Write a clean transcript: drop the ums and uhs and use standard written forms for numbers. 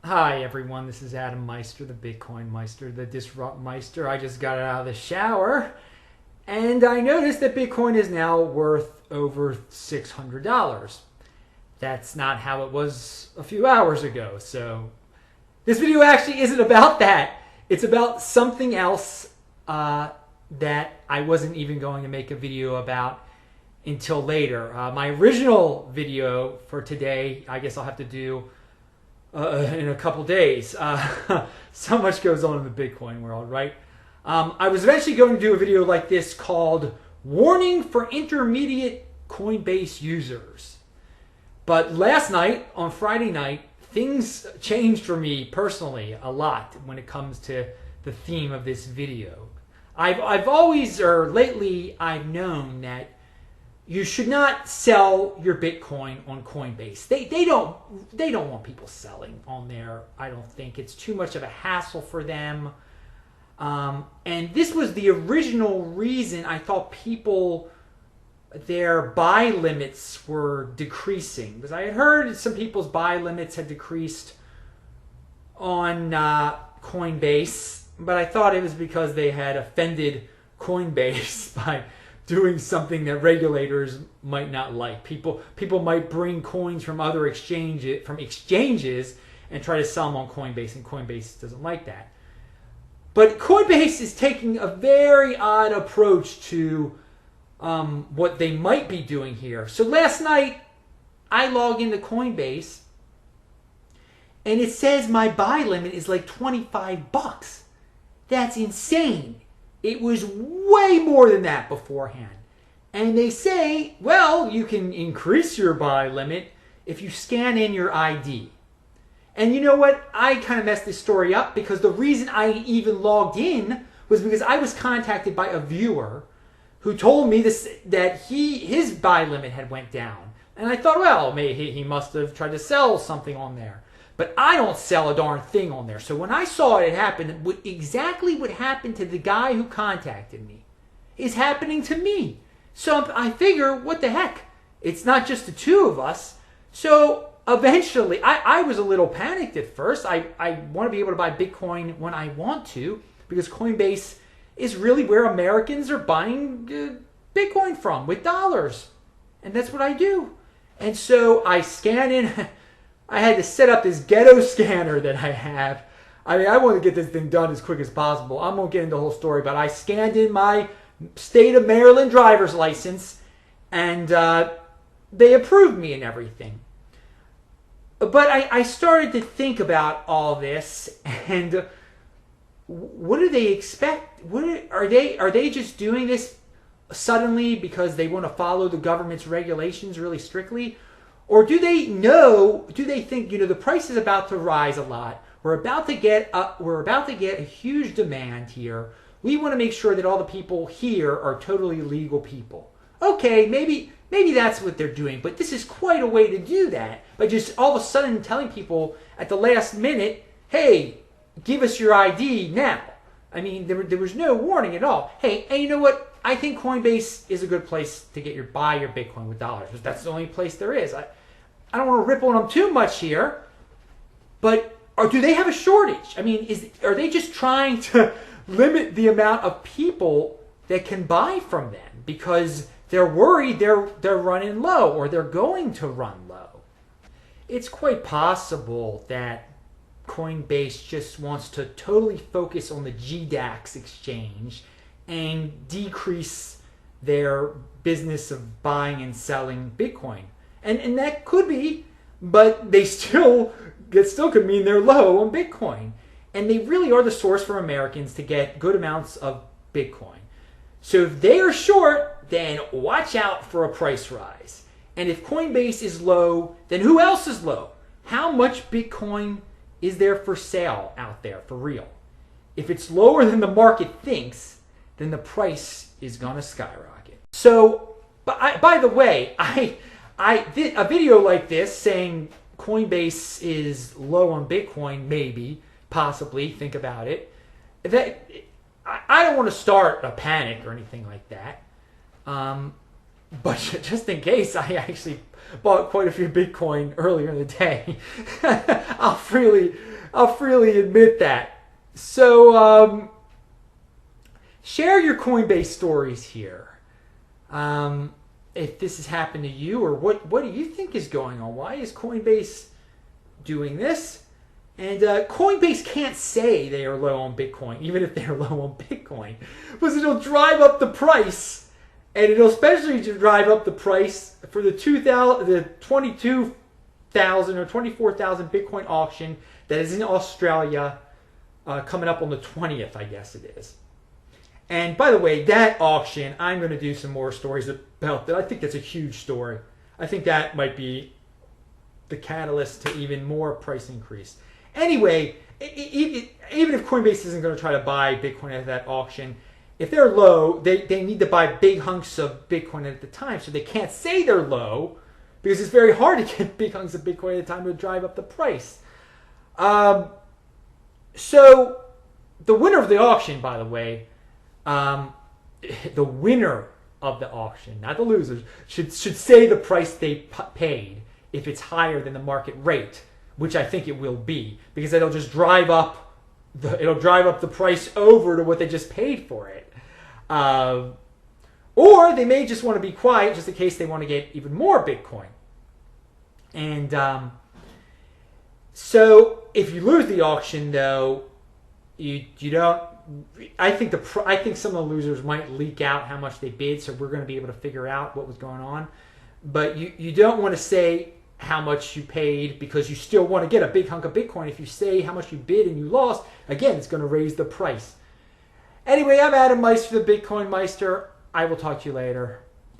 Hi everyone, this is Adam Meister, the Bitcoin Meister, the Disrupt Meister. I just got out of the shower and I noticed that Bitcoin is now worth over $600. That's not how it was a few hours ago. So this video actually isn't about that. It's about something else that I wasn't even going to make a video about until later. My original video for today, I guess I'll have to do in a couple days. So much goes on in the Bitcoin world, right? I was eventually going to do a video like this called Warning for Intermediate Coinbase Users. But last night, on Friday night, things changed for me personally a lot when it comes to the theme of this video. I've always, or lately, I've known that you should not sell your Bitcoin on Coinbase. They don't want people selling on there. I don't think it's too much of a hassle for them. And this was the original reason I thought their buy limits were decreasing, because I had heard some people's buy limits had decreased on Coinbase, but I thought it was because they had offended Coinbase by doing something that regulators might not like. People might bring coins from other exchanges and try to sell them on Coinbase, and Coinbase doesn't like that. But Coinbase is taking a very odd approach to what they might be doing here. So last night, I log into Coinbase, and it says my buy limit is like $25. That's insane. It was way more than that beforehand. And they say, well, you can increase your buy limit if you scan in your ID. And you know what? I kind of messed this story up, because the reason I even logged in was because I was contacted by a viewer who told me that his buy limit had went down. And I thought, well, maybe he must have tried to sell something on there. But I don't sell a darn thing on there. So when I saw it happen, exactly what happened to the guy who contacted me is happening to me. So I figure, what the heck? It's not just the two of us. So eventually, I was a little panicked at first. I want to be able to buy Bitcoin when I want to, because Coinbase is really where Americans are buying Bitcoin from, with dollars. And that's what I do. And so I scan in. I had to set up this ghetto scanner that I have. I mean, I want to get this thing done as quick as possible. I won't get into the whole story, but I scanned in my state of Maryland driver's license, and they approved me and everything. But I started to think about all this, and what do they expect? Are they just doing this suddenly because they want to follow the government's regulations really strictly? Or do they think, the price is about to rise a lot. We're about to get a huge demand here. We want to make sure that all the people here are totally legal people. Okay, maybe that's what they're doing, but this is quite a way to do that, by just all of a sudden telling people at the last minute, hey, give us your ID now. I mean, there was no warning at all. Hey, and you know what? I think Coinbase is a good place to buy your Bitcoin with dollars, because that's the only place there is. I don't want to rip on them too much here, but do they have a shortage? I mean, are they just trying to limit the amount of people that can buy from them because they're worried they're running low, or they're going to run low? It's quite possible that Coinbase just wants to totally focus on the GDAX exchange and decrease their business of buying and selling Bitcoin. And that could be, but it still could mean they're low on Bitcoin. And they really are the source for Americans to get good amounts of Bitcoin. So if they are short, then watch out for a price rise. And if Coinbase is low, then who else is low? How much Bitcoin is there for sale out there for real? If it's lower than the market thinks, then the price is going to skyrocket. So, by the way, I did a video like this saying Coinbase is low on Bitcoin, maybe, possibly, think about it. I don't want to start a panic or anything like that. But just in case, I actually bought quite a few Bitcoin earlier in the day. I'll freely I'll freely admit that. So, share your Coinbase stories here. If this has happened to you, or what do you think is going on? Why is Coinbase doing this? And Coinbase can't say they are low on Bitcoin, even if they're low on Bitcoin, because it'll drive up the price, and it'll especially drive up the price for the 22,000 or 24,000 Bitcoin auction that is in Australia, coming up on the 20th, I guess it is. And by the way, that auction, I'm going to do some more stories about that. I think that's a huge story. I think that might be the catalyst to even more price increase. Anyway, even if Coinbase isn't going to try to buy Bitcoin at that auction, if they're low, they need to buy big hunks of Bitcoin at the time. So they can't say they're low because it's very hard to get big hunks of Bitcoin at the time to drive up the price. So the winner of the auction, by the way, the winner of the auction, not the losers, should say the price they paid if it's higher than the market rate, which I think it will be, because it'll just drive up the price over to what they just paid for it. Or they may just want to be quiet just in case they want to get even more Bitcoin. And so if you lose the auction, though, you don't. I think some of the losers might leak out how much they bid, so we're going to be able to figure out what was going on. But you don't want to say how much you paid because you still want to get a big hunk of Bitcoin. If you say how much you bid and you lost, again, it's going to raise the price. Anyway, I'm Adam Meister, the Bitcoin Meister. I will talk to you later.